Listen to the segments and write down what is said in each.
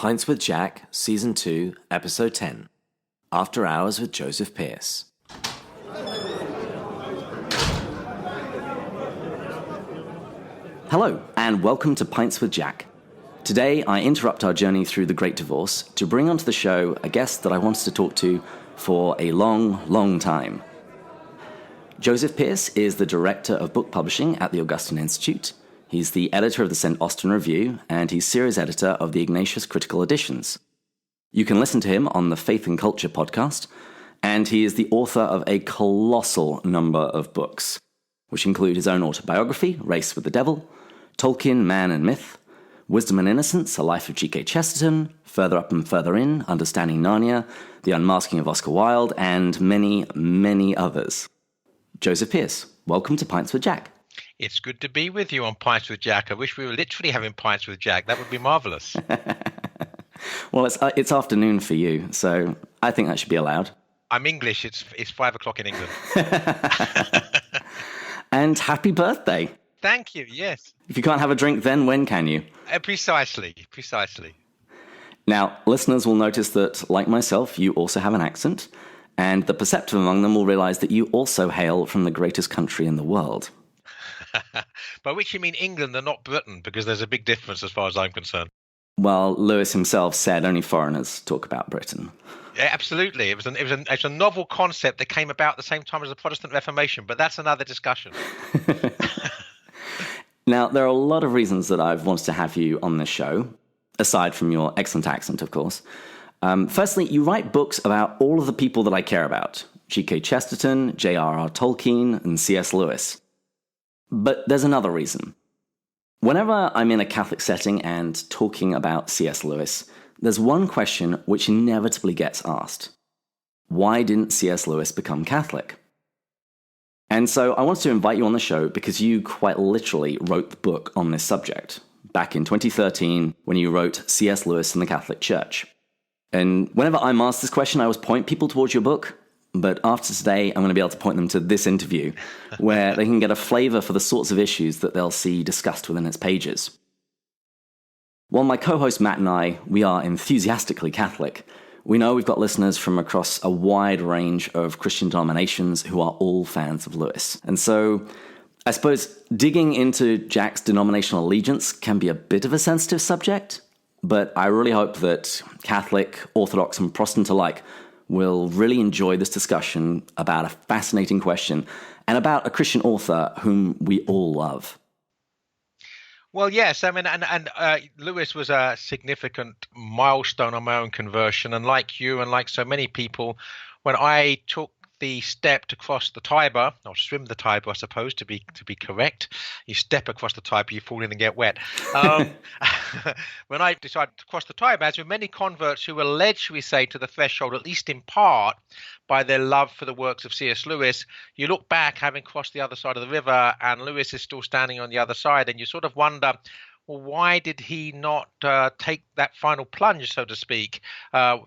Pints with Jack, Season 2, Episode 10. After Hours with Joseph Pearce. Hello, and welcome to Pints with Jack. Today, I interrupt our journey through the Great Divorce to bring onto the show a guest that I wanted to talk to for a long, long time. Joseph Pearce is the Director of Book Publishing at the Augustine Institute. He's the editor of the St. Austin Review, and he's series editor of the Ignatius Critical Editions. You can listen to him on the Faith and Culture podcast, and he is the author of a colossal number of books, which include his own autobiography, Race with the Devil, Tolkien, Man and Myth, Wisdom and Innocence, A Life of G.K. Chesterton, Further Up and Further In, Understanding Narnia, The Unmasking of Oscar Wilde, and many, many others. Joseph Pearce, welcome to Pints with Jack. It's good to be with you on Pints with Jack. I wish we were literally having Pints with Jack. That would be marvellous. Well, it's afternoon for you, so I think that should be allowed. I'm English. It's 5 o'clock in England. And happy birthday. Thank you, yes. If you can't have a drink, then when can you? Precisely. Now, listeners will notice that, like myself, you also have an accent, and the perceptive among them will realize that you also hail from the greatest country in the world. By which you mean England and not Britain, because there's a big difference as far as I'm concerned. Well, Lewis himself said only foreigners talk about Britain. Yeah, absolutely. It's a novel concept that came about at the same time as the Protestant Reformation, but that's another discussion. Now, there are a lot of reasons that I've wanted to have you on this show, aside from your excellent accent, of course. Firstly, you write books about all of the people that I care about. G.K. Chesterton, J.R.R. Tolkien, and C.S. Lewis. But there's another reason. Whenever I'm in a Catholic setting and talking about C.S. Lewis, there's one question which inevitably gets asked. Why didn't C.S. Lewis become Catholic? And so I wanted to invite you on the show because you quite literally wrote the book on this subject, back in 2013 when you wrote C.S. Lewis and the Catholic Church. And whenever I'm asked this question, I always point people towards your book. But after today, I'm going to be able to point them to this interview, where they can get a flavor for the sorts of issues that they'll see discussed within its pages. While my co-host Matt and I, we are enthusiastically Catholic, we know we've got listeners from across a wide range of Christian denominations who are all fans of Lewis. And so, I suppose digging into Jack's denominational allegiance can be a bit of a sensitive subject, but I really hope that Catholic, Orthodox, and Protestant alike will really enjoy this discussion about a fascinating question and about a Christian author whom we all love. Well, yes, I mean, and Lewis was a significant milestone on my own conversion, and like you and like so many people, when I took the step to cross the Tiber, or swim the Tiber, I suppose, to be correct. You step across the Tiber, you fall in and get wet. When I decided to cross the Tiber, as with many converts who were led, shall we say, to the threshold, at least in part, by their love for the works of C.S. Lewis, you look back, having crossed the other side of the river, and Lewis is still standing on the other side, and you sort of wonder, well, why did he not take that final plunge, so to speak?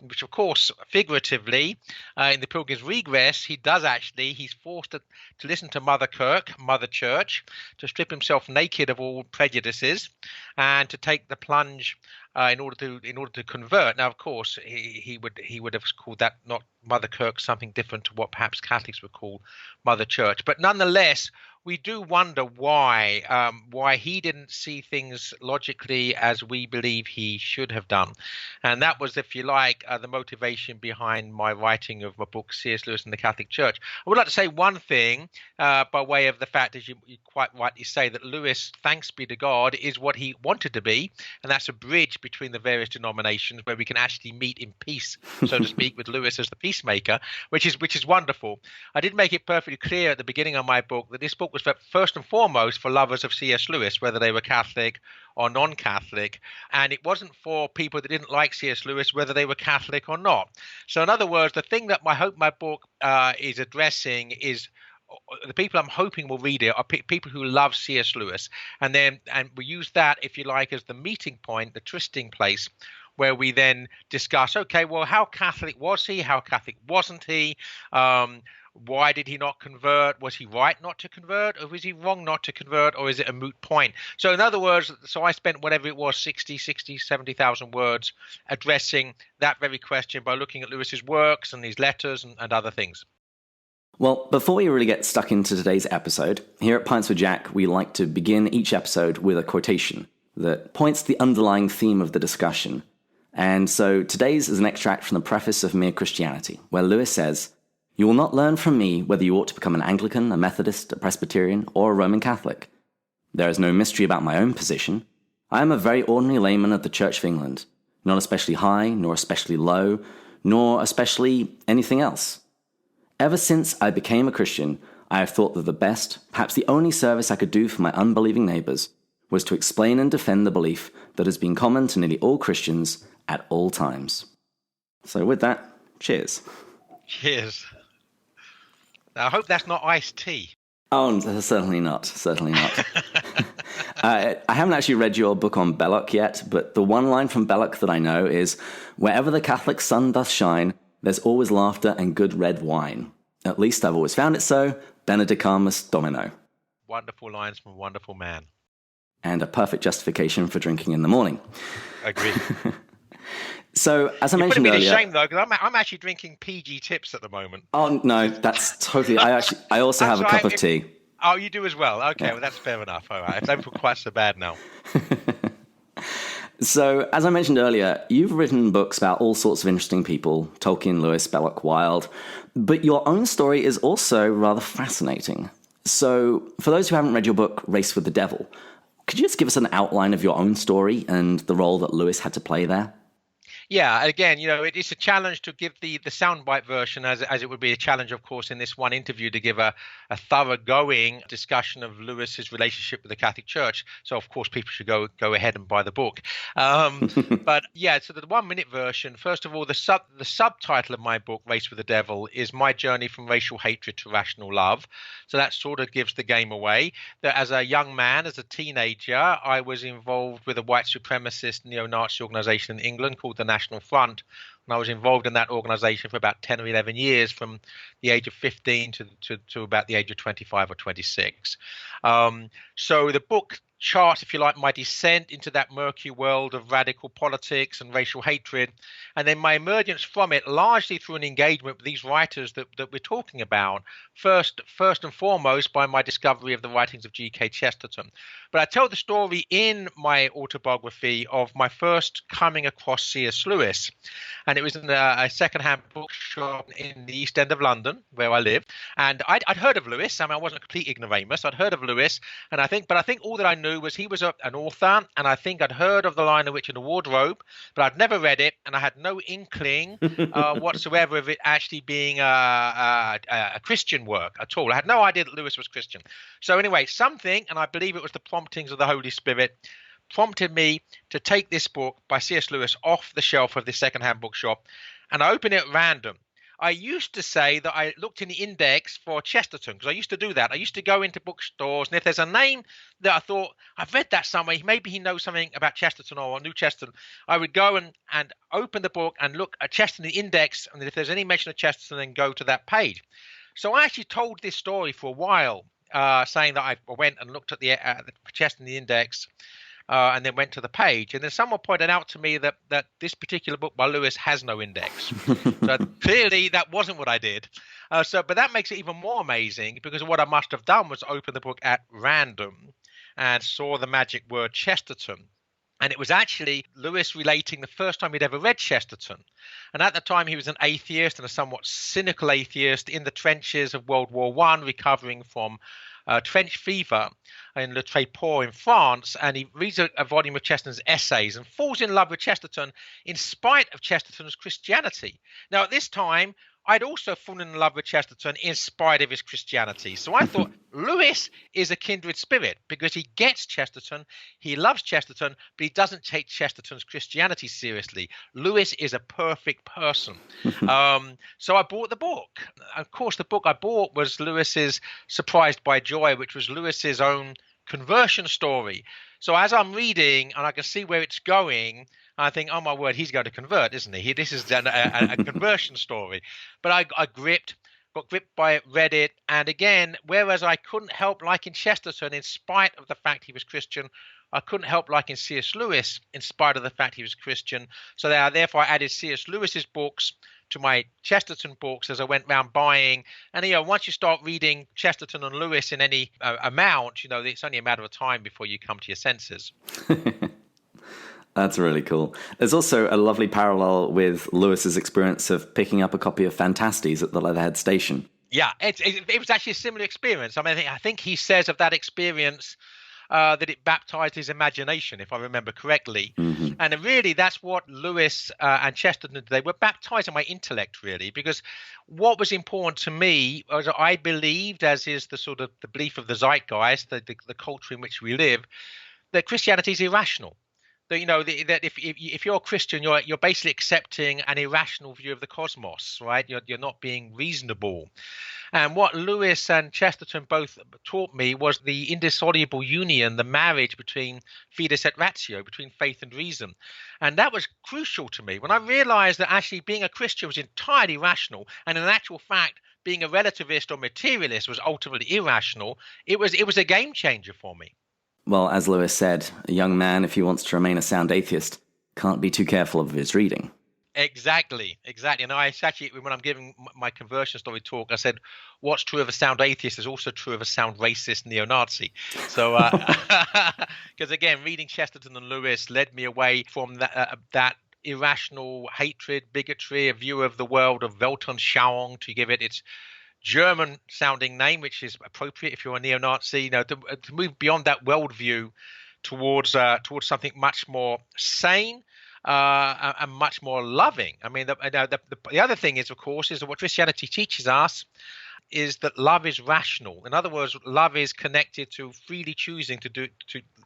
Which, of course, figuratively, in the Pilgrim's Regress, he's forced to listen to Mother Church, to strip himself naked of all prejudices, and to take the plunge in order to convert. Now, of course, he would have called that not Mother Kirk, something different to what perhaps Catholics would call Mother Church. But nonetheless, we do wonder why he didn't see things logically as we believe he should have done. And that was, if you like, the motivation behind my writing of my book, C.S. Lewis and the Catholic Church. I would like to say one thing by way of the fact, as you quite rightly say, that Lewis, thanks be to God, is what he wanted to be, and that's a bridge between the various denominations where we can actually meet in peace, so to speak, with Lewis as the peacemaker, which is wonderful. I did make it perfectly clear at the beginning of my book that this book was first and foremost for lovers of C.S. Lewis, whether they were Catholic or non-Catholic, and it wasn't for people that didn't like C.S. Lewis, whether they were Catholic or not. So in other words, the thing that I hope my book is addressing is the people I'm hoping will read it are people who love C.S. Lewis, and we use that, if you like, as the meeting point, the trysting place, where we then discuss, okay, well, how Catholic was he? How Catholic wasn't he? Why did he not convert? Was he right not to convert, or was he wrong not to convert, or is it a moot point? So in other words, so I spent whatever it was, 70,000 words addressing that very question by looking at Lewis's works and his letters and other things. Well, before we really get stuck into today's episode, here at Pints with Jack, we like to begin each episode with a quotation that points to the underlying theme of the discussion. And so today's is an extract from the preface of Mere Christianity, where Lewis says, "You will not learn from me whether you ought to become an Anglican, a Methodist, a Presbyterian, or a Roman Catholic. There is no mystery about my own position. I am a very ordinary layman of the Church of England, not especially high, nor especially low, nor especially anything else. Ever since I became a Christian, I have thought that the best, perhaps the only service I could do for my unbelieving neighbours was to explain and defend the belief that has been common to nearly all Christians at all times." So with that, cheers. Cheers. Now, I hope that's not iced tea. Oh, certainly not. Certainly not. I haven't actually read your book on Belloc yet, but the one line from Belloc that I know is, "Wherever the Catholic sun doth shine, there's always laughter and good red wine. At least I've always found it so. Benedicamus Domino." Wonderful lines from a wonderful man. And a perfect justification for drinking in the morning. Agreed. So, as I You're mentioned putting me earlier, to shame though, because I'm actually drinking PG Tips at the moment. oh no, that's totally. I also have a cup of tea. Oh, you do as well. Okay, Yeah. well that's fair enough. All right, I don't feel quite so bad now. So, as I mentioned earlier, you've written books about all sorts of interesting people, Tolkien, Lewis, Belloc, Wilde, but your own story is also rather fascinating. So, for those who haven't read your book, Race with the Devil, could you just give us an outline of your own story and the role that Lewis had to play there? Yeah, again, it's a challenge to give the soundbite version, as it would be a challenge, of course, in this one interview to give a thoroughgoing discussion of Lewis's relationship with the Catholic Church. So, of course, people should go ahead and buy the book. But yeah, so the 1 minute version. First of all, the subtitle of my book, Race with the Devil, is my journey from racial hatred to rational love. So that sort of gives the game away. That as a young man, as a teenager, I was involved with a white supremacist neo-Nazi organization in England called the National Front, and I was involved in that organization for about 10 or 11 years, from the age of 15 to about the age of 25 or 26. So the book charts, if you like, my descent into that murky world of radical politics and racial hatred, and then my emergence from it largely through an engagement with these writers that we're talking about, first and foremost by my discovery of the writings of G.K. Chesterton. But I tell the story in my autobiography of my first coming across C.S. Lewis, and it was in a second-hand bookshop in the East End of London, where I live, and I'd heard of Lewis. I mean, I wasn't a complete ignoramus. I'd heard of Lewis, and I think all that I knew was he was an author, and I think I'd heard of The Lion, the Witch, and the Wardrobe, but I'd never read it, and I had no inkling whatsoever of it actually being a Christian work at all. I had no idea that Lewis was Christian. So anyway, something, and I believe it was the promptings of the Holy Spirit, prompted me to take this book by C.S. Lewis off the shelf of this secondhand bookshop, and I opened it at random. I used to say that I looked in the index for Chesterton, because I used to do that. I used to go into bookstores, and if there's a name that I thought, I've read that somewhere, maybe he knows something about Chesterton or New Chesterton, I would go and open the book and look at Chesterton, the index, and if there's any mention of Chesterton, then go to that page. So I actually told this story for a while, saying that I went and looked at the Chesterton, the index, and then went to the page. And then someone pointed out to me that this particular book by Lewis has no index. So clearly that wasn't what I did. But that makes it even more amazing, because what I must have done was open the book at random and saw the magic word Chesterton. And it was actually Lewis relating the first time he'd ever read Chesterton. And at the time, he was an atheist, and a somewhat cynical atheist, in the trenches of World War I, recovering from trench fever in Le Tréport in France, and he reads a volume of Chesterton's essays and falls in love with Chesterton in spite of Chesterton's Christianity. Now, at this time, I'd also fallen in love with Chesterton in spite of his Christianity. So I thought Lewis is a kindred spirit, because he gets Chesterton, he loves Chesterton, but he doesn't take Chesterton's Christianity seriously. Lewis is a perfect person. So I bought the book. Of course, the book I bought was Lewis's Surprised by Joy, which was Lewis's own conversion story. So as I'm reading and I can see where it's going, I think, oh my word, he's going to convert, isn't he? This is a conversion story. But I gripped got gripped by it, read it. And again, whereas I couldn't help liking Chesterton in spite of the fact he was Christian, I couldn't help liking C.S. Lewis in spite of the fact he was Christian. So therefore I added C.S. Lewis's books to my Chesterton books as I went around buying. And, once you start reading Chesterton and Lewis in any amount, it's only a matter of time before you come to your senses. That's really cool. There's also a lovely parallel with Lewis's experience of picking up a copy of Fantastes at the Leatherhead station. Yeah, it was actually a similar experience. I mean, I think he says of that experience that it baptized his imagination, if I remember correctly. Mm-hmm. And really, that's what Lewis and Chesterton did. They were baptizing my intellect, really, because what was important to me was I believed, as is the sort of the belief of the zeitgeist, the culture in which we live, that Christianity is irrational. That that if you're a Christian, you're basically accepting an irrational view of the cosmos, right? You're not being reasonable. And what Lewis and Chesterton both taught me was the indissoluble union, the marriage between fides et ratio, between faith and reason. And that was crucial to me when I realized that actually being a Christian was entirely rational, and in actual fact, being a relativist or materialist was ultimately irrational. It was a game changer for me. Well, as Lewis said, a young man, if he wants to remain a sound atheist, can't be too careful of his reading. Exactly. And I actually, when I'm giving my conversion story talk, I said, what's true of a sound atheist is also true of a sound racist neo-Nazi. So, because again, reading Chesterton and Lewis led me away from that irrational hatred, bigotry, a view of the world of Weltanschauung, to give it its German-sounding name, which is appropriate if you're a neo-Nazi, to move beyond that worldview towards something much more sane and much more loving. I mean, the other thing is, of course, is that what Christianity teaches us is that love is rational. In other words, love is connected to freely choosing to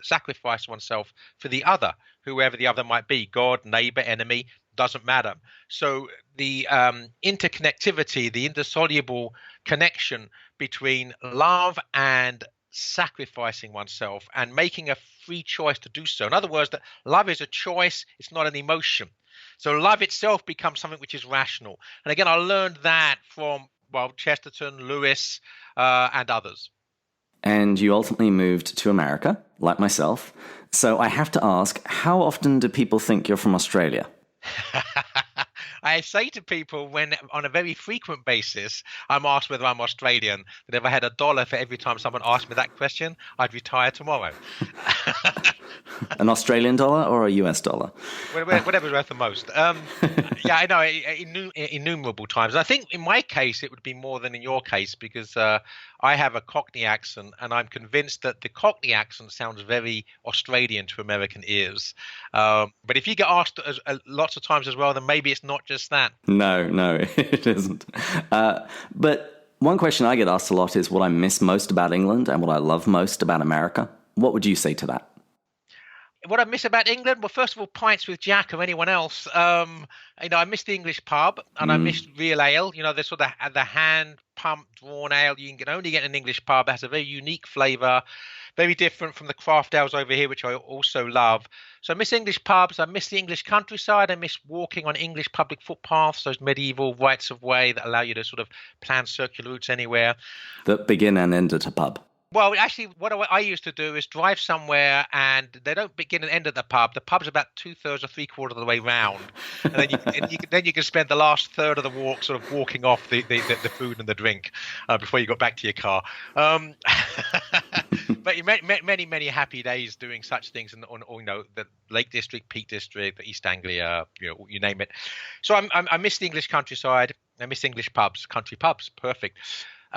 sacrifice oneself for the other, whoever the other might be, God, neighbor, enemy. Doesn't matter. So the interconnectivity, the indissoluble connection between love and sacrificing oneself and making a free choice to do so. In other words, that love is a choice, it's not an emotion. So love itself becomes something which is rational. And again, I learned that from Chesterton, Lewis, and others. And you ultimately moved to America, like myself. So I have to ask, how often do people think you're from Australia? I say to people, when on a very frequent basis I'm asked whether I'm Australian, that if I had $1 for every time someone asked me that question, I'd retire tomorrow. An Australian dollar or a US dollar? Whatever's worth the most. Yeah, I know, innumerable times. I think in my case it would be more than in your case, because I have a Cockney accent, and I'm convinced that the Cockney accent sounds very Australian to American ears. But if you get asked lots of times as well, then maybe it's not just that. No, it isn't. But one question I get asked a lot is what I miss most about England and what I love most about America. What would you say to that? What I miss about England? Well, first of all, pints with Jack or anyone else. I miss the English pub, and I miss real ale. The sort of the hand pumped drawn ale you can only get in an English pub. It has a very unique flavour, very different from the craft ales over here, which I also love. So I miss English pubs. I miss the English countryside. I miss walking on English public footpaths, those medieval rights of way that allow you to sort of plan circular routes anywhere. That begin and end at a pub. Well, actually, what I used to do is drive somewhere, and they don't begin and end at the pub. The pub's about 2/3 or 3/4 of the way round, and then you can spend the last third of the walk sort of walking off the food and the drink before you got back to your car. But you many happy days doing such things, on the Lake District, Peak District, the East Anglia, you name it. So I miss the English countryside. I miss English pubs, country pubs. Perfect.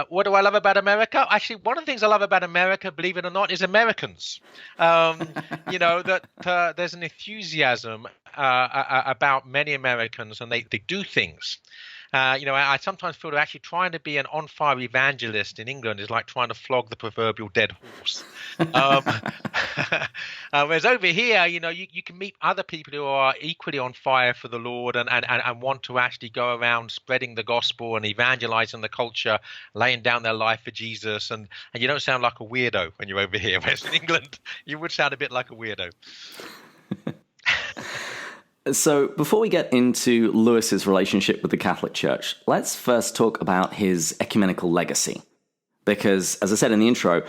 What do I love about America? Actually, one of the things I love about America, believe it or not, is Americans. That there's an enthusiasm about many Americans, and they do things. I sometimes feel that actually trying to be an on-fire evangelist in England is like trying to flog the proverbial dead horse. Whereas over here, you can meet other people who are equally on fire for the Lord and want to actually go around spreading the gospel and evangelizing the culture, laying down their life for Jesus. And you don't sound like a weirdo when you're over here. Whereas in England, you would sound a bit like a weirdo. So before we get into Lewis's relationship with the Catholic Church, let's first talk about his ecumenical legacy. Because, as I said in the intro,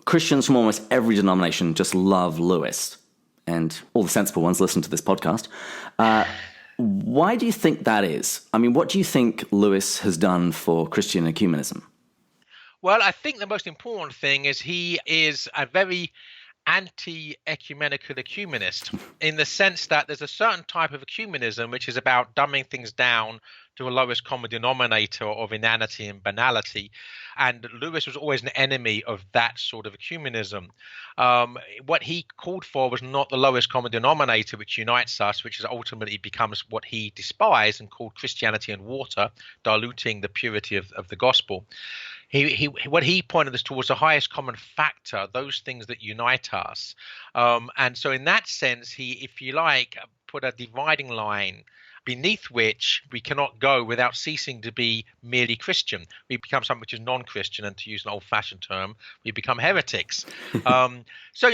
Christians from almost every denomination just love Lewis. And all the sensible ones listen to this podcast. Why do you think that is? I mean, what do you think Lewis has done for Christian ecumenism? Well, I think the most important thing is he is a very anti-ecumenical ecumenist, in the sense that there's a certain type of ecumenism which is about dumbing things down to a lowest common denominator of inanity and banality. And Lewis was always an enemy of that sort of ecumenism. What he called for was not the lowest common denominator which unites us, which is ultimately becomes what he despised and called Christianity and water, diluting the purity of the gospel. What he pointed us towards the highest common factor, those things that unite us. And so in that sense, he, if you like, put a dividing line beneath which we cannot go without ceasing to be merely Christian. We become something which is non-Christian, and to use an old-fashioned term, we become heretics. So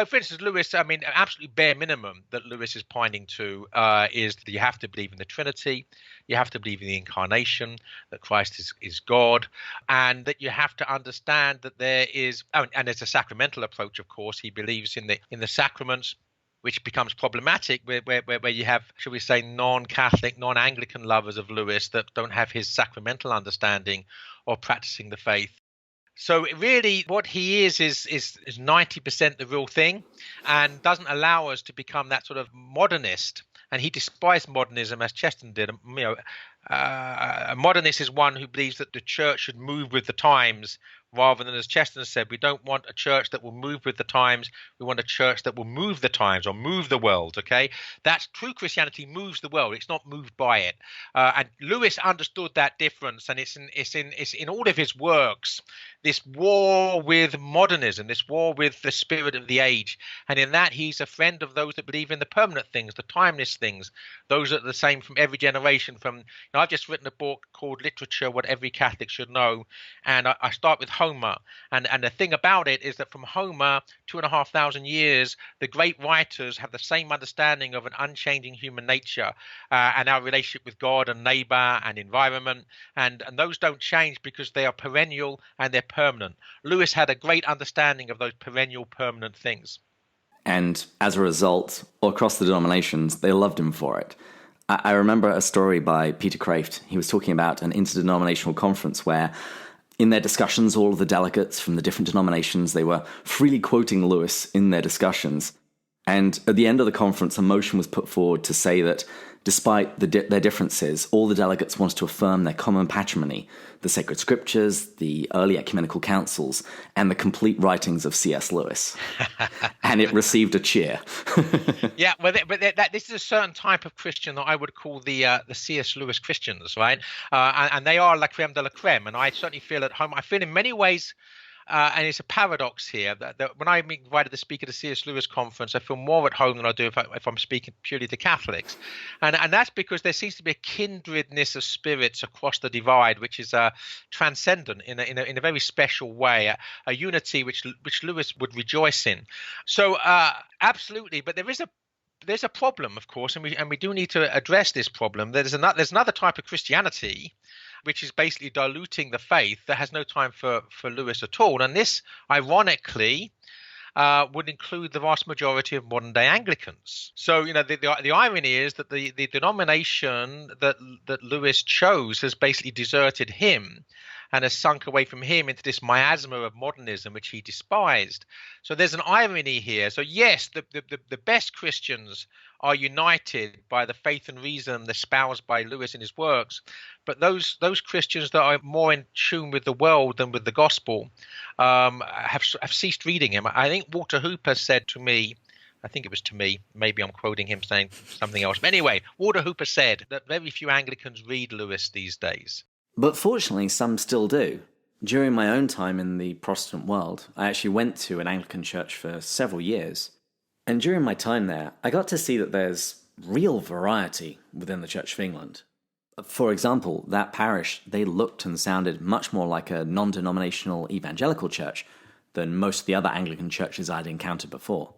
for instance, Lewis, I mean, absolutely bare minimum that Lewis is pointing to is that you have to believe in the Trinity, you have to believe in the incarnation, that Christ is God, and that you have to understand that there is, and it's a sacramental approach, of course. He believes in the sacraments, which becomes problematic where you have, shall we say, non-Catholic, non-Anglican lovers of Lewis that don't have his sacramental understanding or practicing the faith. So really what he is 90% the real thing, and doesn't allow us to become that sort of modernist. And he despised modernism, as Chesterton did. A modernist is one who believes that the church should move with the times, rather than, as Chesterton said, we don't want a church that will move with the times. We want a church that will move the times or move the world. Okay, that's true. Christianity moves the world. It's not moved by it. And Lewis understood that difference, and it's in all of his works. This war with modernism, this war with the spirit of the age, and in that he's a friend of those that believe in the permanent things, the timeless things, those that are the same from every generation. I've just written a book called Literature: What Every Catholic Should Know, and I start with Homer, and the thing about it is that from Homer, 2,500 years, the great writers have the same understanding of an unchanging human nature and our relationship with God and neighbor and environment, and those don't change because they are perennial and they're permanent. Lewis had a great understanding of those perennial, permanent things. And as a result, all across the denominations, they loved him for it. I remember a story by Peter Kraft. He was talking about an interdenominational conference where, in their discussions, all of the delegates from the different denominations, they were freely quoting Lewis in their discussions. And at the end of the conference, a motion was put forward to say that despite their differences, all the delegates wanted to affirm their common patrimony, the sacred scriptures, the early ecumenical councils, and the complete writings of C.S. Lewis. And it received a cheer. Yeah, but this is a certain type of Christian that I would call the C.S. Lewis Christians, right? And they are la creme de la creme. And I certainly feel at home. I feel in many ways, and it's a paradox here, that when I'm invited to speak at a C.S. Lewis conference, I feel more at home than I do if I'm speaking purely to Catholics. And that's because there seems to be a kindredness of spirits across the divide, which is transcendent in a very special way, a unity which Lewis would rejoice in. So absolutely, but there's a problem, of course, and we do need to address this problem. There's another type of Christianity which is basically diluting the faith, that has no time for Lewis at all. And this, ironically, would include the vast majority of modern day Anglicans. So, the irony is that the denomination that Lewis chose has basically deserted him and has sunk away from him into this miasma of modernism, which he despised. So there's an irony here. So yes, the best Christians are united by the faith and reason espoused by Lewis in his works, but those Christians that are more in tune with the world than with the gospel have ceased reading him. I think Walter Hooper said to me, I think it was to me, maybe I'm quoting him saying something else, but anyway, Walter Hooper said that very few Anglicans read Lewis these days. But fortunately, some still do. During my own time in the Protestant world, I actually went to an Anglican church for several years. And during my time there, I got to see that there's real variety within the Church of England. For example, that parish, they looked and sounded much more like a non-denominational evangelical church than most of the other Anglican churches I'd encountered before.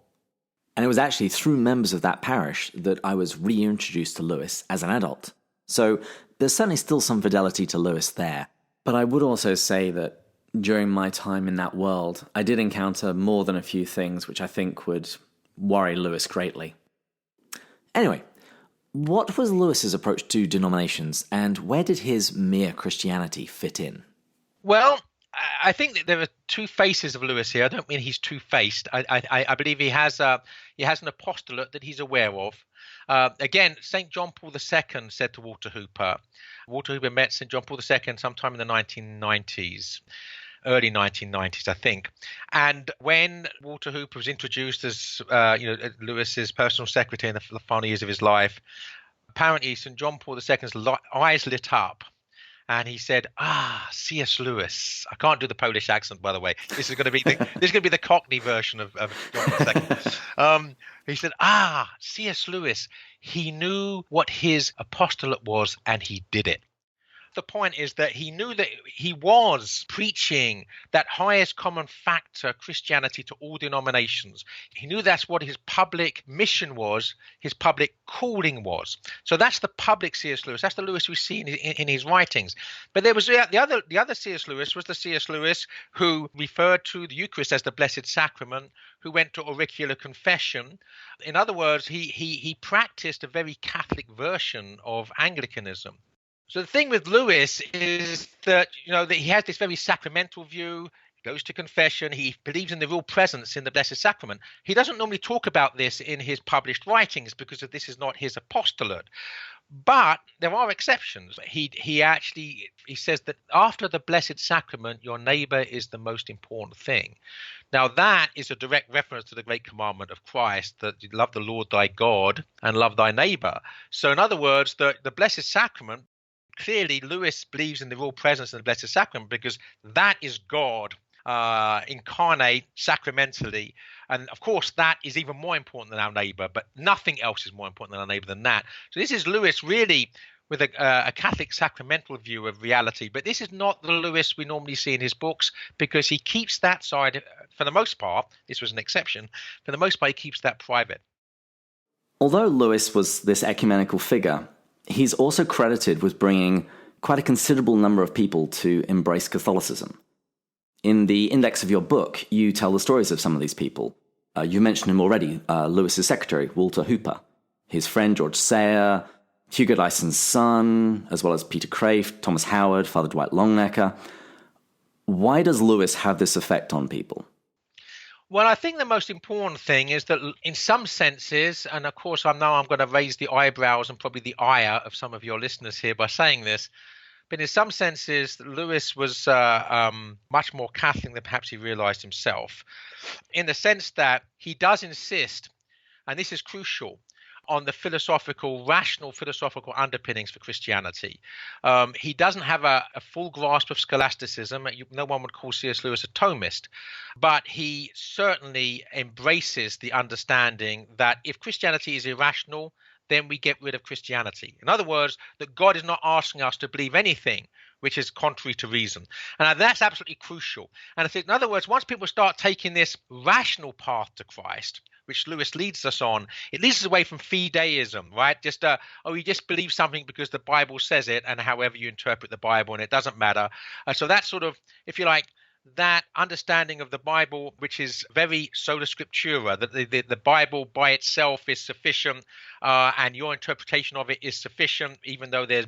And it was actually through members of that parish that I was reintroduced to Lewis as an adult. So there's certainly still some fidelity to Lewis there. But I would also say that during my time in that world, I did encounter more than a few things which I think would worry Lewis greatly. Anyway, what was Lewis's approach to denominations, and where did his mere Christianity fit in? Well, I think that there are two faces of Lewis here. I don't mean he's two-faced. I believe he has an apostolate that he's aware of. Again, St. John Paul II said to Walter Hooper. Walter Hooper met St. John Paul II sometime in the 1990s, early 1990s, I think. And when Walter Hooper was introduced as Lewis's personal secretary in the final years of his life, apparently St. John Paul II's eyes lit up. And he said, C.S. Lewis. I can't do the Polish accent, by the way. This is going to be the Cockney version of John II. He said, C.S. Lewis. He knew what his apostolate was, and he did it. The point is that he knew that he was preaching that highest common factor Christianity to all denominations. He knew that's what his public mission was, his public calling was. So that's the public C.S. Lewis. That's the Lewis we see in his writings. But there was the other C.S. Lewis was the C.S. Lewis who referred to the Eucharist as the Blessed Sacrament, who went to auricular confession. In other words, he practiced a very Catholic version of Anglicanism. So the thing with Lewis is that, that he has this very sacramental view. He goes to confession. He believes in the real presence in the Blessed Sacrament. He doesn't normally talk about this in his published writings because this is not his apostolate. But there are exceptions. He says that after the Blessed Sacrament, your neighbor is the most important thing. Now, that is a direct reference to the great commandment of Christ, that you love the Lord thy God and love thy neighbor. So in other words, the Blessed Sacrament, clearly, Lewis believes in the real presence in the Blessed Sacrament because that is God incarnate sacramentally. And of course, that is even more important than our neighbor, but nothing else is more important than our neighbor than that. So this is Lewis really with a Catholic sacramental view of reality. But this is not the Lewis we normally see in his books because he keeps that side, for the most part, this was an exception, for the most part, he keeps that private. Although Lewis was this ecumenical figure, he's also credited with bringing quite a considerable number of people to embrace Catholicism. In the index of your book, you tell the stories of some of these people. You mentioned him already, Lewis's secretary, Walter Hooper, his friend George Sayer, Hugo Dyson's son, as well as Peter Craiff, Thomas Howard, Father Dwight Longnecker. Why does Lewis have this effect on people? Well, I think the most important thing is that in some senses, and of course I know I'm going to raise the eyebrows and probably the ire of some of your listeners here by saying this, but in some senses, Lewis was much more Catholic than perhaps he realized himself, in the sense that he does insist, and this is crucial, on the rational philosophical underpinnings for Christianity. He doesn't have a full grasp of scholasticism. No one would call C.S. Lewis a Thomist, but he certainly embraces the understanding that if Christianity is irrational, then we get rid of Christianity. In other words, that God is not asking us to believe anything which is contrary to reason. And that's absolutely crucial. And I think, in other words, once people start taking this rational path to Christ, which Lewis leads us on, it leads us away from fideism, right? Just, you just believe something because the Bible says it, and however you interpret the Bible, and it doesn't matter. So that's sort of, if you like, that understanding of the Bible, which is very sola scriptura, that the Bible by itself is sufficient, and your interpretation of it is sufficient, even though there's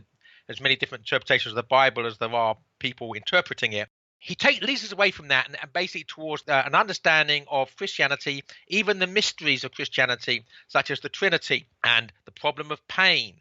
as many different interpretations of the Bible as there are people interpreting it. He leads us away from that and basically towards an understanding of Christianity, even the mysteries of Christianity, such as the Trinity and the problem of pain.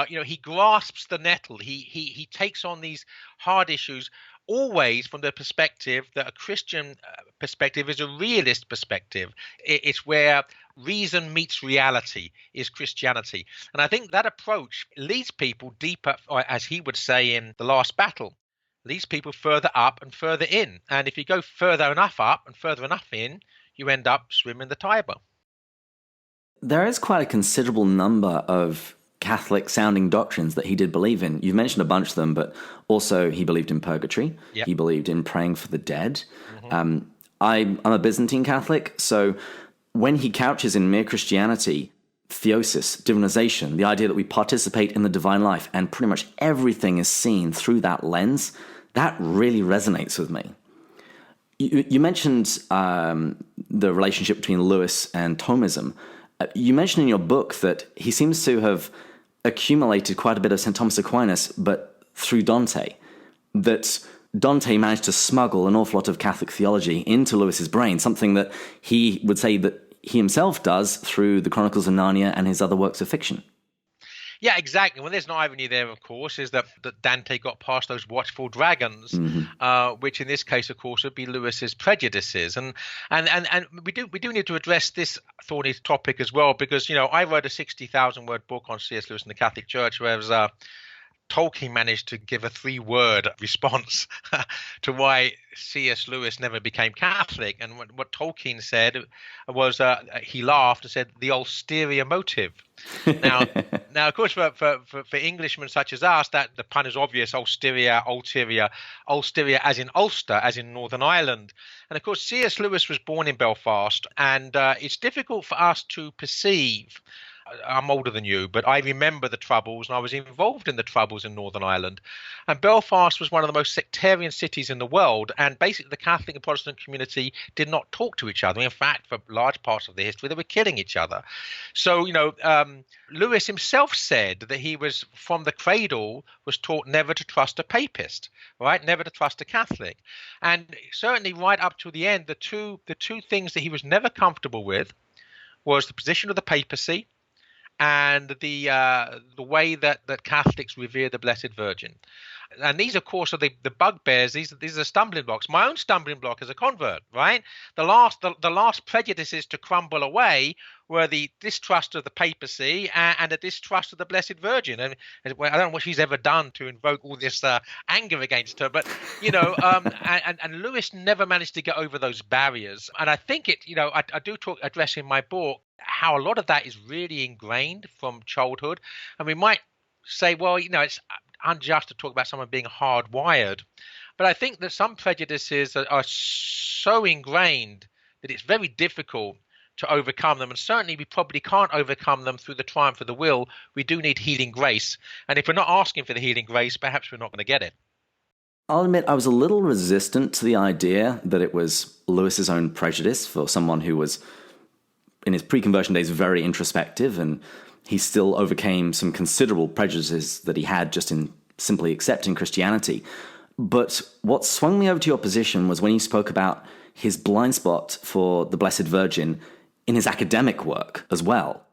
He grasps the nettle. He takes on these hard issues, always from the perspective that a Christian perspective is a realist perspective. It's where reason meets reality is Christianity. And I think that approach leads people deeper, or as he would say in The Last Battle, leads people further up and further in. And if you go further enough up and further enough in, you end up swimming the Tiber. There is quite a considerable number of Catholic-sounding doctrines that he did believe in. You've mentioned a bunch of them, but also he believed in purgatory. Yep. He believed in praying for the dead. Mm-hmm. I'm a Byzantine Catholic, so when he couches in Mere Christianity, theosis, divinization, the idea that we participate in the divine life and pretty much everything is seen through that lens, that really resonates with me. You mentioned the relationship between Lewis and Thomism. You mentioned in your book that he seems to have accumulated quite a bit of St. Thomas Aquinas, but through Dante, that Dante managed to smuggle an awful lot of Catholic theology into Lewis's brain, something that he would say that he himself does through the Chronicles of Narnia and his other works of fiction. Yeah, exactly. Well, there's an irony there, of course, is that Dante got past those watchful dragons, which in this case, of course, would be Lewis's prejudices. And we do need to address this thorny topic as well, because, I wrote a 60,000-word book on C.S. Lewis and the Catholic Church, whereas Tolkien managed to give a 3-word response to why C.S. Lewis never became Catholic. And what Tolkien said was he laughed and said, the ulterior motive. Now, of course, for Englishmen such as us, that the pun is obvious: ulterior as in Ulster, as in Northern Ireland. And of course, C.S. Lewis was born in Belfast, and it's difficult for us to perceive. I'm older than you, but I remember the Troubles, and I was involved in the Troubles in Northern Ireland. And Belfast was one of the most sectarian cities in the world, and basically the Catholic and Protestant community did not talk to each other. In fact, for large parts of the history, they were killing each other. So, Lewis himself said that he was, from the cradle, was taught never to trust a papist, right? Never to trust a Catholic. And certainly right up to the end, the two things that he was never comfortable with was the position of the papacy and the way that Catholics revere the Blessed Virgin. And these, of course, are the bugbears. These are stumbling blocks. My own stumbling block as a convert, right? The last prejudices to crumble away were the distrust of the papacy and the distrust of the Blessed Virgin. And I don't know what she's ever done to invoke all this anger against her, but and Lewis never managed to get over those barriers. And I think I do address in my book how a lot of that is really ingrained from childhood. And we might say, well, it's unjust to talk about someone being hardwired. But I think that some prejudices are so ingrained that it's very difficult to overcome them. And certainly we probably can't overcome them through the triumph of the will. We do need healing grace. And if we're not asking for the healing grace, perhaps we're not going to get it. I'll admit I was a little resistant to the idea that it was Lewis's own prejudice for someone who was, in his pre-conversion days, very introspective, and he still overcame some considerable prejudices that he had just in simply accepting Christianity. But what swung me over to your position was when you spoke about his blind spot for the Blessed Virgin in his academic work as well.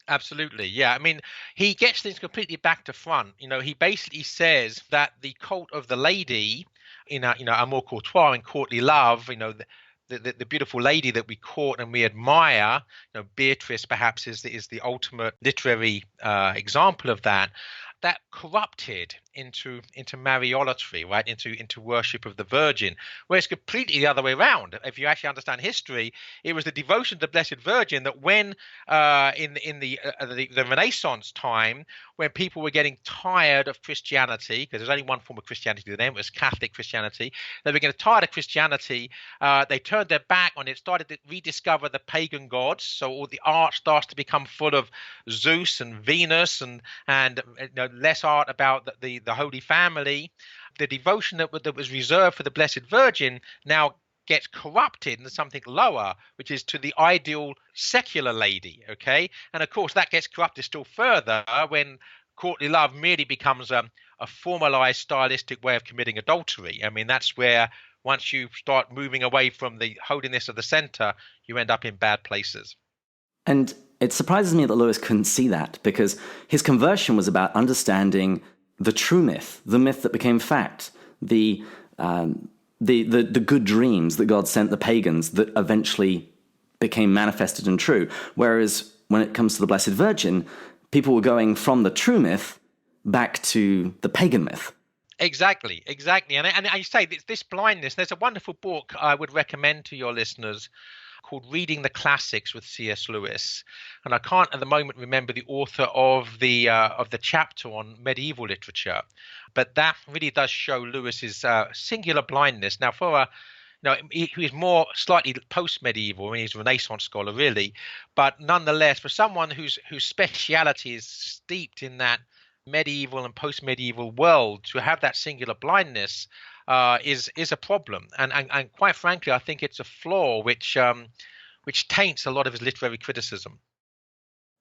Absolutely. Yeah. I mean, he gets things completely back to front. He basically says that the cult of the lady in Amour Courtois, in Courtly Love, the beautiful lady that we court and we admire, Beatrice perhaps is the ultimate literary example of that corrupted into Mariolatry, right? Into worship of the Virgin, where it's completely the other way around. If you actually understand history, it was the devotion to the Blessed Virgin that when in the Renaissance time, when people were getting tired of Christianity, because there's only one form of Christianity then, it was Catholic Christianity. They were getting tired of Christianity. They turned their back on it, started to rediscover the pagan gods. So all the art starts to become full of Zeus and Venus and less art about the Holy Family. The devotion that was reserved for the Blessed Virgin now gets corrupted into something lower, which is to the ideal secular lady, okay? And of course that gets corrupted still further when Courtly Love merely becomes a formalized stylistic way of committing adultery. I mean, that's where once you start moving away from the holiness of the center, you end up in bad places. And it surprises me that Lewis couldn't see that, because his conversion was about understanding the true myth, the myth that became fact, the good dreams that God sent the pagans that eventually became manifested and true. Whereas when it comes to the Blessed Virgin, people were going from the true myth back to the pagan myth. Exactly. And I say this blindness, there's a wonderful book I would recommend to your listeners called Reading the Classics with C.S. Lewis. And I can't at the moment remember the author of the chapter on medieval literature, but that really does show Lewis's singular blindness. Now, for he was more slightly post-medieval. I mean, he's a Renaissance scholar, really, but nonetheless, for someone whose speciality is steeped in that medieval and post-medieval world, to have that singular blindness is a problem, and quite frankly, I think it's a flaw which taints a lot of his literary criticism.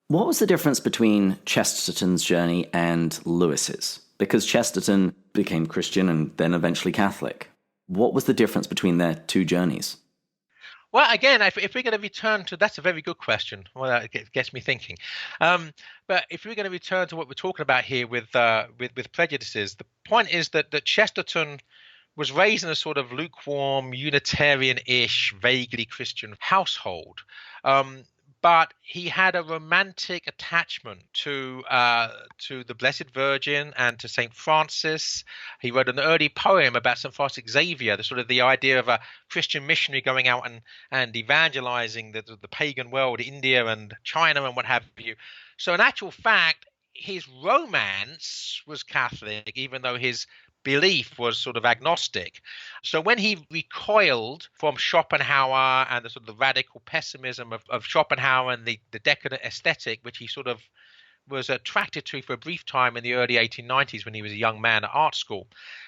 What was the difference between Chesterton's journey and Lewis's? Because Chesterton became Christian and then eventually Catholic. What was the difference between their two journeys? Well, again, if we're going to return to, that's a very good question. Well, that gets me thinking. But if we're going to return to what we're talking about here with prejudices, the point is that Chesterton was raised in a sort of lukewarm, Unitarian-ish, vaguely Christian household. But he had a romantic attachment to the Blessed Virgin and to Saint Francis. He wrote an early poem about Saint Francis Xavier, the idea of a Christian missionary going out and evangelizing the pagan world, India and China and what have you. So in actual fact, his romance was Catholic, even though his belief was sort of agnostic. So when he recoiled from Schopenhauer and the sort of the radical pessimism of Schopenhauer and the decadent aesthetic, which he sort of was attracted to for a brief time in the early 1890s when he was a young man at art school,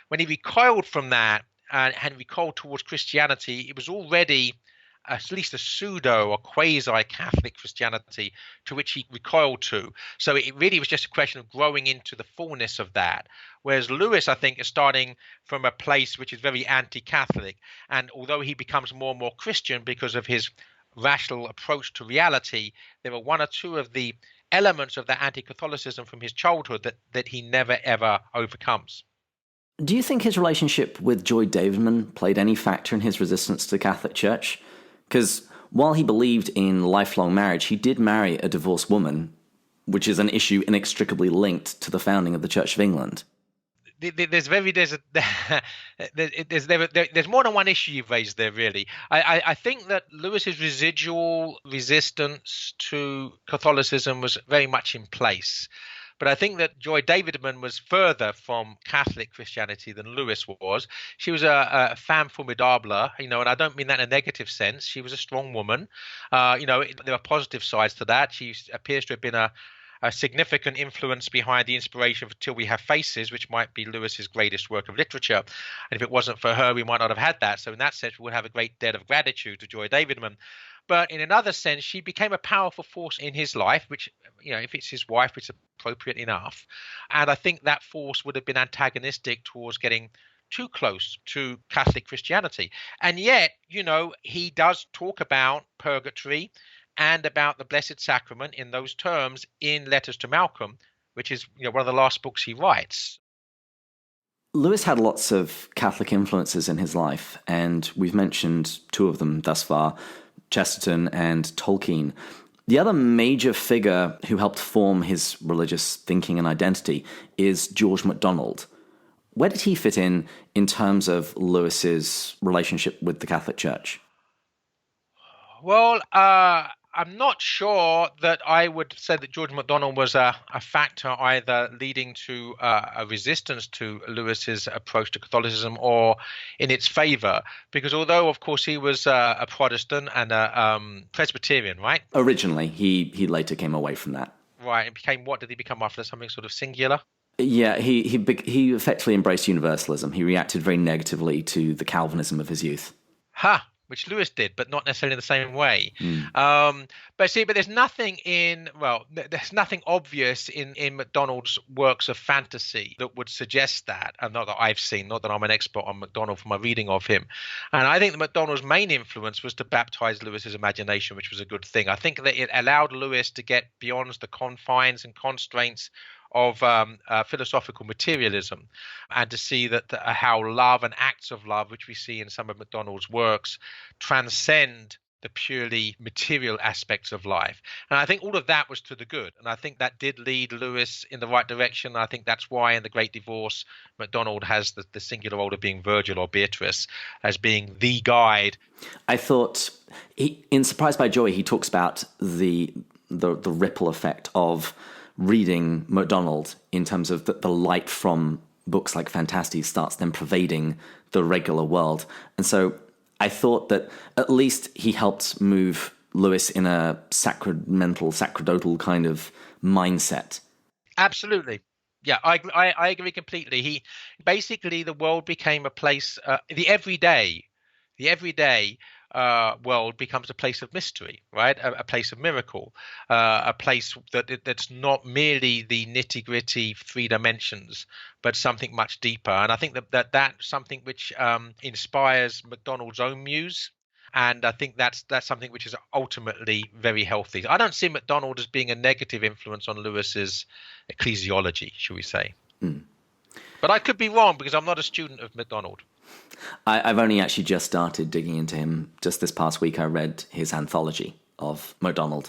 when he recoiled from that and recoiled towards Christianity, it was already at least a pseudo or quasi-Catholic Christianity to which he recoiled to. So it really was just a question of growing into the fullness of that. Whereas Lewis, I think, is starting from a place which is very anti-Catholic. And although he becomes more and more Christian because of his rational approach to reality, there are one or two of the elements of that anti-Catholicism from his childhood that he never, ever overcomes. Do you think his relationship with Joy Davidman played any factor in his resistance to the Catholic Church? Because while he believed in lifelong marriage, he did marry a divorced woman, which is an issue inextricably linked to the founding of the Church of England. There's more than one issue you've raised there, really. I think that Lewis's residual resistance to Catholicism was very much in place. But I think that Joy Davidman was further from Catholic Christianity than Lewis was. She was a femme formidable, and I don't mean that in a negative sense. She was a strong woman. There are positive sides to that. She appears to have been a significant influence behind the inspiration for Till We Have Faces, which might be Lewis's greatest work of literature. And if it wasn't for her, we might not have had that. So in that sense, we would have a great debt of gratitude to Joy Davidman. But in another sense, she became a powerful force in his life, which, if it's his wife, it's appropriate enough. And I think that force would have been antagonistic towards getting too close to Catholic Christianity. And yet, he does talk about purgatory and about the Blessed Sacrament in those terms in Letters to Malcolm, which is one of the last books he writes. Lewis had lots of Catholic influences in his life, and we've mentioned two of them thus far, Chesterton and Tolkien. The other major figure who helped form his religious thinking and identity is George MacDonald. Where did he fit in terms of Lewis's relationship with the Catholic Church? Well, I'm not sure that I would say that George MacDonald was a factor either leading to a resistance to Lewis's approach to Catholicism or in its favor, because although, of course, he was a Protestant and a Presbyterian, right? Originally, he later came away from that. Right, and became, what did he become after? Something sort of singular? Yeah, he effectively embraced universalism. He reacted very negatively to the Calvinism of his youth. Which Lewis did, but not necessarily in the same way. But there's nothing there's nothing obvious in MacDonald's works of fantasy that would suggest that, and not that I've seen, not that I'm an expert on MacDonald from my reading of him. And I think that MacDonald's main influence was to baptize Lewis's imagination, which was a good thing. I think that it allowed Lewis to get beyond the confines and constraints of philosophical materialism, and to see that how love and acts of love, which we see in some of MacDonald's works, transcend the purely material aspects of life. And I think all of that was to the good. And I think that did lead Lewis in the right direction. I think that's why in The Great Divorce, MacDonald has the singular role of being Virgil or Beatrice as being the guide. I thought, in Surprised by Joy, he talks about the ripple effect of reading MacDonald in terms of the light from books like Fantastes starts then pervading the regular world. And so I thought that at least he helped move Lewis in a sacerdotal kind of mindset. Absolutely. Yeah, I agree completely. He basically, the world became a place, the everyday world becomes a place of mystery, right? A place of miracle, a place that's not merely the nitty gritty three dimensions, but something much deeper. And I think that's something which inspires MacDonald's own muse. And I think that's something which is ultimately very healthy. I don't see MacDonald as being a negative influence on Lewis's ecclesiology, shall we say. But I could be wrong because I'm not a student of MacDonald. I've only actually just started digging into him. Just this past week, I read his anthology of MacDonald.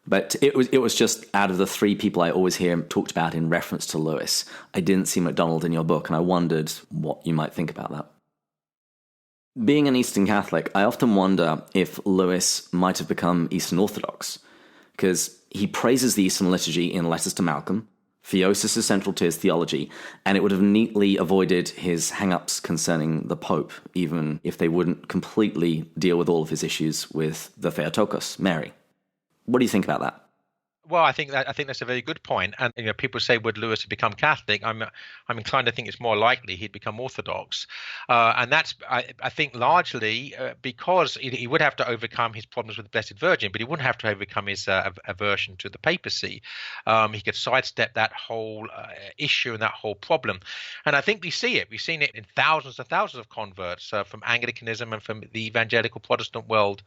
But it was just out of the three people I always hear talked about in reference to Lewis, I didn't see MacDonald in your book, and I wondered what you might think about that. Being an Eastern Catholic, I often wonder if Lewis might have become Eastern Orthodox, because he praises the Eastern liturgy in Letters to Malcolm. Theosis is central to his theology, and it would have neatly avoided his hang-ups concerning the Pope, even if they wouldn't completely deal with all of his issues with the Theotokos, Mary. What do you think about that? Well, I think that's a very good point. And people say, would Lewis have become Catholic? I'm inclined to think it's more likely he'd become Orthodox, and that's I think largely because he would have to overcome his problems with the Blessed Virgin, but he wouldn't have to overcome his aversion to the papacy. He could sidestep that whole issue and that whole problem, and I think we see it. We've seen it in thousands and thousands of converts from Anglicanism and from the evangelical Protestant world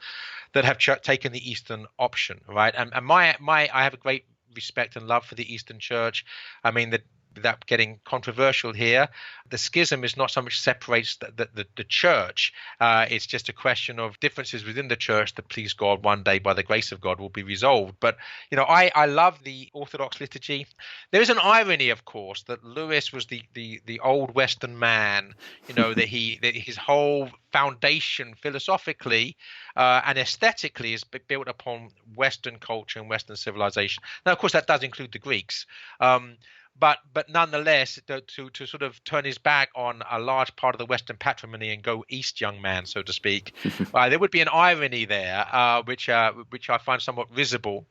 that have taken the Eastern option, right? And I have a great respect and love for the Eastern Church. I mean, without getting controversial here, the schism is not so much separates the church. It's just a question of differences within the church that, please God, one day by the grace of God will be resolved. But I love the Orthodox liturgy. There is an irony, of course, that Lewis was the old Western man. That his whole foundation philosophically and aesthetically is built upon Western culture and Western civilization. Now, of course, that does include the Greeks. But nonetheless, to sort of turn his back on a large part of the Western patrimony and go east, young man, so to speak, there would be an irony there, which I find somewhat risible.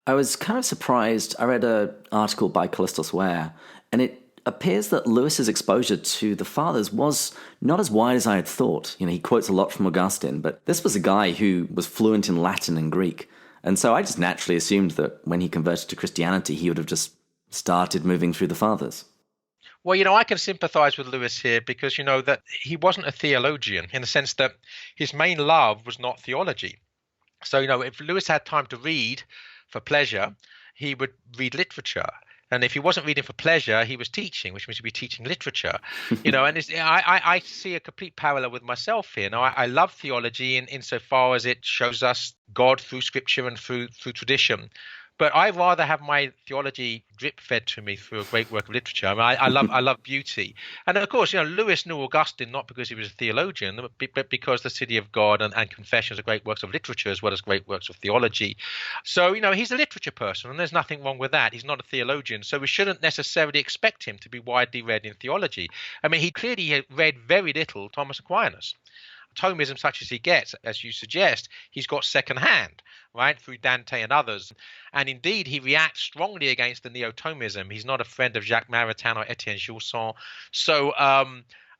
I was kind of surprised. I read an article by Callistus Ware, and it appears that Lewis's exposure to the fathers was not as wide as I had thought. He quotes a lot from Augustine, but this was a guy who was fluent in Latin and Greek. And so I just naturally assumed that when he converted to Christianity, he would have just started moving through the fathers. Well, I can sympathize with Lewis here because, that he wasn't a theologian in the sense that his main love was not theology. So, if Lewis had time to read for pleasure, he would read literature. And if he wasn't reading for pleasure, he was teaching, which means to be teaching literature. And I see a complete parallel with myself here. Now, I love theology insofar as it shows us God through scripture and through tradition. But I rather have my theology drip fed to me through a great work of literature. I love beauty, and of course, Lewis knew Augustine not because he was a theologian, but because the City of God and Confessions are great works of literature as well as great works of theology. So he's a literature person, and there's nothing wrong with that. He's not a theologian, so we shouldn't necessarily expect him to be widely read in theology. I mean, he clearly had read very little Thomas Aquinas. Thomism such as he gets, as you suggest, he's got secondhand, right, through Dante and others. And indeed, he reacts strongly against the Neo-Thomism. He's not a friend of Jacques Maritain or Etienne Gilson. So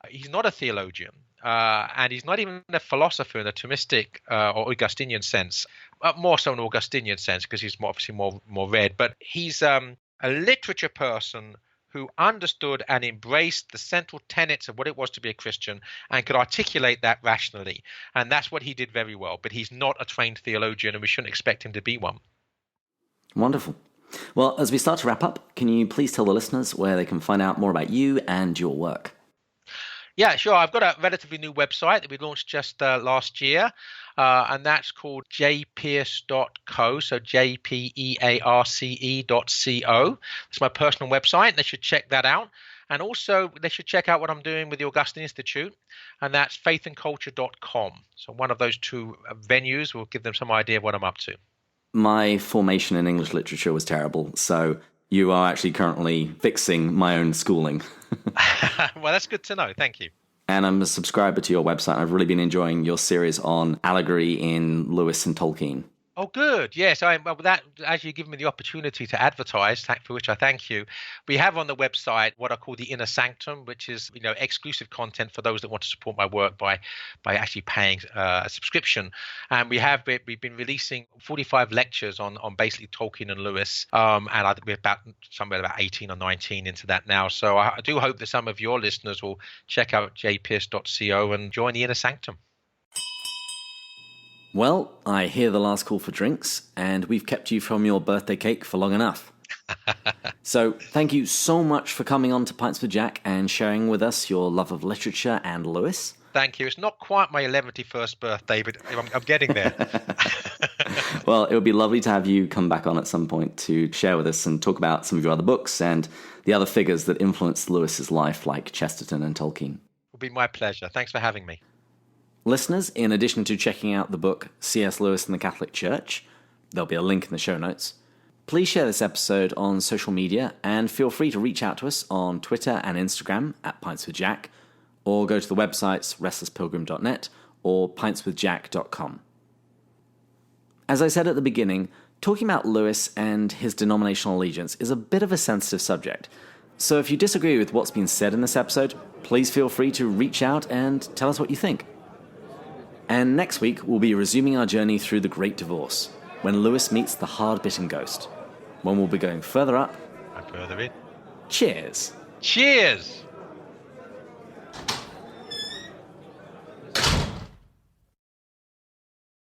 he's not a theologian, and he's not even a philosopher in the Thomistic or Augustinian sense, more so in Augustinian sense because he's obviously more read. But he's a literature person who understood and embraced the central tenets of what it was to be a Christian and could articulate that rationally. And that's what he did very well. But he's not a trained theologian, and we shouldn't expect him to be one. Wonderful. Well, as we start to wrap up, can you please tell the listeners where they can find out more about you and your work? Yeah, sure. I've got a relatively new website that we launched just last year, and that's called jpearce.co, so jpearce.co. It's my personal website. They should check that out. And also, they should check out what I'm doing with the Augustine Institute, and that's faithandculture.com. So one of those two venues will give them some idea of what I'm up to. My formation in English literature was terrible, so you are actually currently fixing my own schooling. Well, that's good to know. Thank you. And I'm a subscriber to your website. I've really been enjoying your series on allegory in Lewis and Tolkien. Oh, good. Yes, that as you give me the opportunity to advertise, for which I thank you. We have on the website what I call the Inner Sanctum, which is exclusive content for those that want to support my work by actually paying a subscription. And we've been releasing 45 lectures on basically Tolkien and Lewis, and I think we're somewhere about 18 or 19 into that now. So I do hope that some of your listeners will check out jpearce.co and join the Inner Sanctum. Well, I hear the last call for drinks, and we've kept you from your birthday cake for long enough. So thank you so much for coming on to Pints with Jack and sharing with us your love of literature and Lewis. Thank you. It's not quite my 11th birthday, but I'm getting there. Well, it would be lovely to have you come back on at some point to share with us and talk about some of your other books and the other figures that influenced Lewis's life, like Chesterton and Tolkien. It will be my pleasure. Thanks for having me. Listeners, in addition to checking out the book C.S. Lewis and the Catholic Church, there'll be a link in the show notes, please share this episode on social media and feel free to reach out to us on Twitter and Instagram at Pints with Jack, or go to the websites restlesspilgrim.net or pintswithjack.com. As I said at the beginning, talking about Lewis and his denominational allegiance is a bit of a sensitive subject, so if you disagree with what's been said in this episode, please feel free to reach out and tell us what you think. And next week, we'll be resuming our journey through the Great Divorce, when Lewis meets the hard-bitten ghost, when we'll be going further up and further in. Cheers! Cheers!